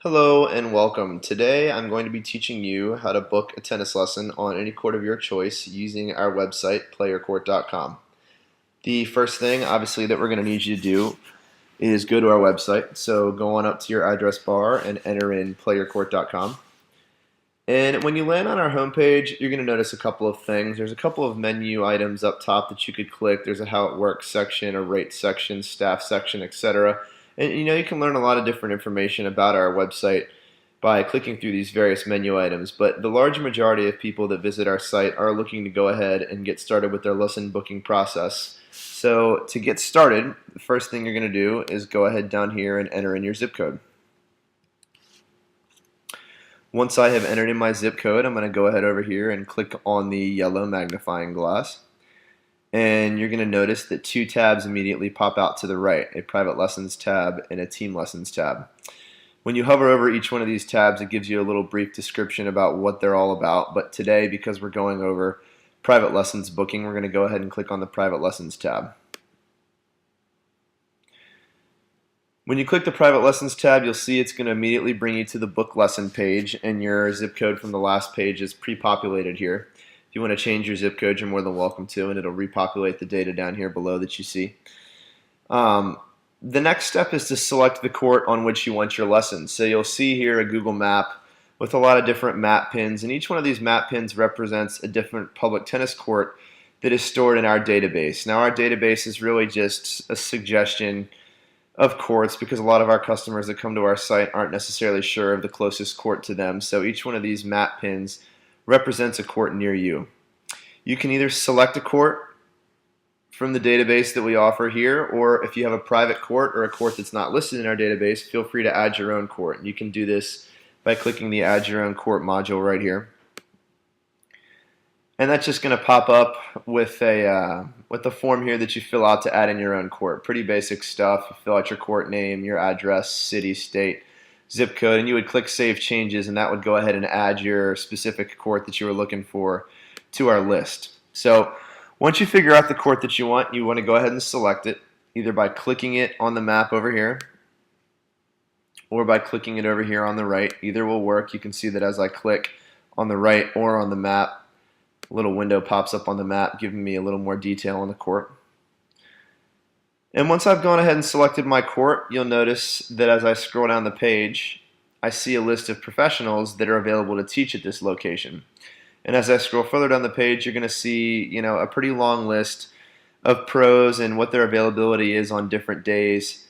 Hello and welcome. Today I'm going to be teaching you how to book a tennis lesson on any court of your choice using our website, playercourt.com. The first thing, obviously, that we're going to need you to do is go to our website. So go on up to your address bar and enter in playercourt.com. And when you land on our homepage, you're going to notice a couple of things. There's a couple of menu items up top that you could click. There's a how it works section, a rate section, staff section, etc. And you can learn a lot of different information about our website by clicking through these various menu items. But the large majority of people that visit our site are looking to go ahead and get started with their lesson booking process. So to get started, the first thing you're going to do is go ahead down here and enter in your zip code. Once I have entered in my zip code, I'm going to go ahead over here and click on the yellow magnifying glass. And you're going to notice that two tabs immediately pop out to the right, a private lessons tab and a team lessons tab. When you hover over each one of these tabs, it gives you a little brief description about what they're all about. But today, because we're going over private lessons booking, we're going to go ahead and click on the private lessons tab. When you click the private lessons tab, you'll see it's going to immediately bring you to the book lesson page, and your zip code from the last page is pre-populated here. If you want to change your zip code, you're more than welcome to, and it'll repopulate the data down here below that you see. The next step is to select the court on which you want your lesson. So you'll see here a Google map with a lot of different map pins, and each one of these map pins represents a different public tennis court that is stored in our database. Now, our database is really just a suggestion of courts because a lot of our customers that come to our site aren't necessarily sure of the closest court to them. So each one of these map pins represents a court near you. You can either select a court from the database that we offer here, or if you have a private court or a court that's not listed in our database, feel free to add your own court. And you can do this by clicking the Add Your Own Court module right here. And that's just going to pop up with a form here that you fill out to add in your own court. Pretty basic stuff. You fill out your court name, your address, city, state, zip code, and you would click Save Changes, and that would go ahead and add your specific court that you were looking for to our list. So once you figure out the court that you want to go ahead and select it, either by clicking it on the map over here or by clicking it over here on the right. Either will work. You can see that as I click on the right or on the map, a little window pops up on the map giving me a little more detail on the court. And once I've gone ahead and selected my court, you'll notice that as I scroll down the page, I see a list of professionals that are available to teach at this location. And as I scroll further down the page, you're going to see, a pretty long list of pros and what their availability is on different days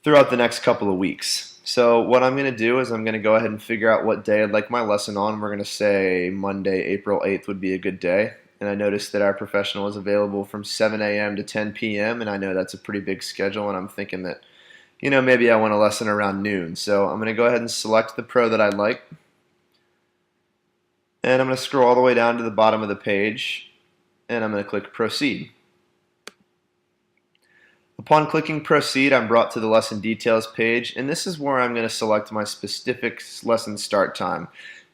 throughout the next couple of weeks. So what I'm going to do is I'm going to go ahead and figure out what day I'd like my lesson on. We're going to say Monday, April 8th would be a good day. And I noticed that our professional is available from 7 a.m. to 10 p.m. And I know that's a pretty big schedule, and I'm thinking that, maybe I want a lesson around noon. So I'm going to go ahead and select the pro that I'd like. And I'm going to scroll all the way down to the bottom of the page, and I'm going to click Proceed. Upon clicking Proceed, I'm brought to the lesson details page, and this is where I'm going to select my specific lesson start time.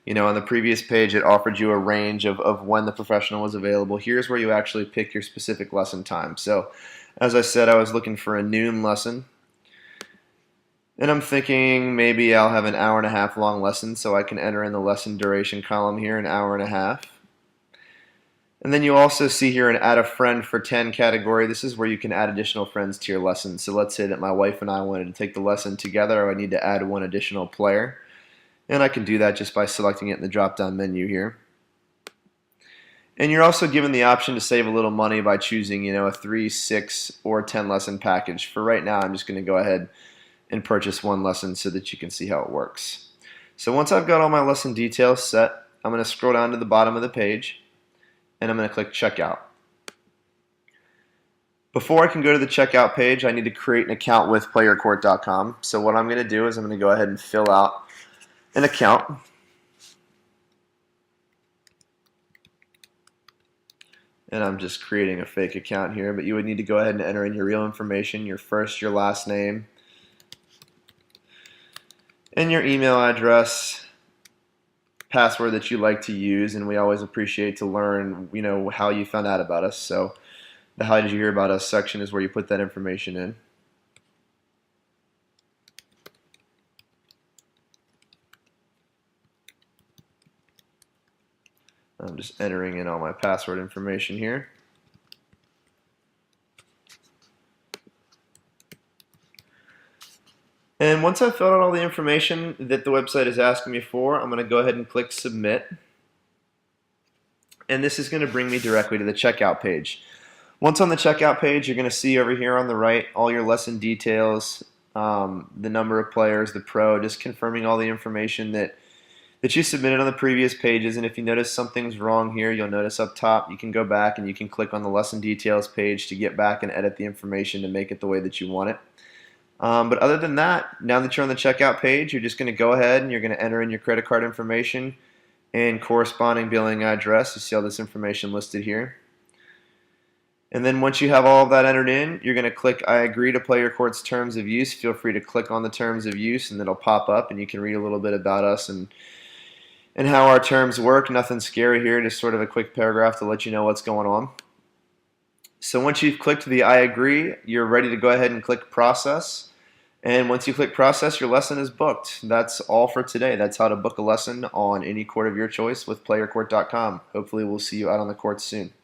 On the previous page, it offered you a range of when the professional was available. Here's where you actually pick your specific lesson time. So, as I said, I was looking for a noon lesson, and I'm thinking maybe I'll have an hour and a half long lesson, so I can enter in the lesson duration column here, an hour and a half. And then you also see here an add a friend for 10 category. This is where you can add additional friends to your lesson. So let's say that my wife and I wanted to take the lesson together. I would need to add one additional player. And I can do that just by selecting it in the drop-down menu here. And you're also given the option to save a little money by choosing, a 3, 6, or 10 lesson package. For right now, I'm just going to go ahead and purchase one lesson so that you can see how it works. So once I've got all my lesson details set, I'm going to scroll down to the bottom of the page, and I'm going to click Checkout. Before I can go to the checkout page, I need to create an account with playercourt.com. So what I'm going to do is I'm going to go ahead and fill out an account. And I'm just creating a fake account here, but you would need to go ahead and enter in your real information, your first, your last name, and your email address, password that you like to use, and we always appreciate to learn, how you found out about us. So the How Did You Hear About Us section is where you put that information in. I'm just entering in all my password information here. And once I've filled out all the information that the website is asking me for, I'm going to go ahead and click Submit. And this is going to bring me directly to the checkout page. Once on the checkout page, you're going to see over here on the right all your lesson details, the number of players, the pro, just confirming all the information that you submitted on the previous pages. And if you notice something's wrong here, you'll notice up top you can go back and you can click on the lesson details page to get back and edit the information to make it the way that you want it. But other than that, now that you're on the checkout page, you're just going to go ahead and you're going to enter in your credit card information and corresponding billing address. You see all this information listed here. And then once you have all of that entered in, you're going to click I agree to play your court's terms of use. Feel free to click on the terms of use and it'll pop up and you can read a little bit about us and how our terms work. Nothing scary here, just sort of a quick paragraph to let you know what's going on. So once you've clicked the I agree, you're ready to go ahead and click process. And once you click process, your lesson is booked. That's all for today. That's how to book a lesson on any court of your choice with playyourcourt.com. Hopefully we'll see you out on the court soon.